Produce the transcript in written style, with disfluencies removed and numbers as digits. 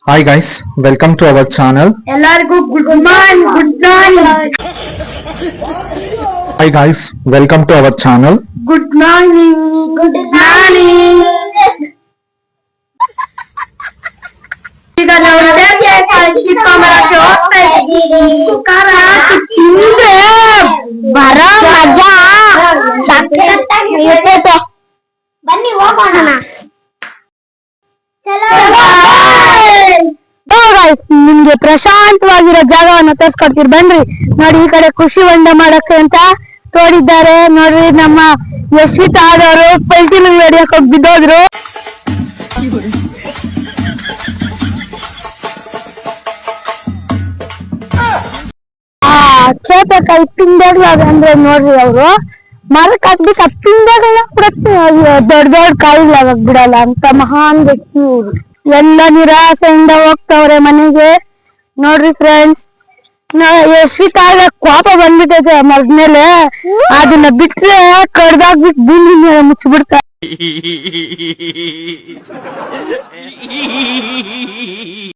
Hi guys, welcome to our channel. ಎಲ್ಲರಿಗೂ good morning Hi guys, welcome to our channel. Good morning ಈಗ ನಾವು ಕಿತ್ಕೊಂಬರಕ್ಕೆ ಹೋಗ್ತಾ ಇದ್ದೀವಿ ಖಾರ ತಿಂದ್ರೆ ಬರೋ ಮಜಾ ಸಖತ್ತಾಗಿರ್ತೈತೆ. ಬನ್ನಿ ಹೋಗೋಣ. ನಿಮ್ಗೆ ಪ್ರಶಾಂತವಾಗಿರೋ ಜಾಗವನ್ನು ತೋರಿಸ್ಕೊಡ್ತೀರಿ ಬನ್ರಿ. ನೋಡಿ ಈ ಕಡೆ ಖುಷಿ ಹೊಂಡ ಮಾಡಕ್ಕೆ ಅಂತ ತೋಡಿದ್ದಾರೆ. ನೋಡ್ರಿ ನಮ್ಮ ಯಶ್ವಿತ್ ಆದವರು ಪಲ್ಟಿನ ಹೊಡಿಯಕ್ಕೆ ಹೋಗಿ ಬಿದ್ದೋದ್ರು. ಚೇಪಕಾಯಿ ಪಿಂಡೆಗಳವೆ ಅಂದ್ರೆ ನೋಡ್ರಿ ಅವರು ಮರಕ್ಕೆ ಹಾಕ್ಬಿಟ್ಟು ಆ ಪಿಂಡೆಗಳನ್ನ ಬಿಡತ್ತೆ. ದೊಡ್ಡ ದೊಡ್ಡ ಕಾಯಿಗಳಾಗ ಬಿಡಲ್ಲ ಅಂತ ಮಹಾನ್ ವ್ಯಕ್ತಿ ಇವ್ರು. ಎಲ್ಲ ನಿರಾಸೆಯಿಂದ ಹೋಗ್ತಾವ್ರೆ ಮನೆಗೆ. ನೋಡ್ರಿ ಫ್ರೆಂಡ್ಸ್, ಯಶ್ವಿತಾಗ ಕೋಪ ಬಂದ್ಬಿಟ್ಟೈತೆ ಮರದ್ಮೇಲೆ. ಅದನ್ನ ಬಿಟ್ರೆ ಕಡ್ದಾಗ್ಬಿಟ್ಟು ಭೂಮಿ ಮೇಲೆ ಮುಚ್ಚಿಬಿಡ್ತಾರೆ.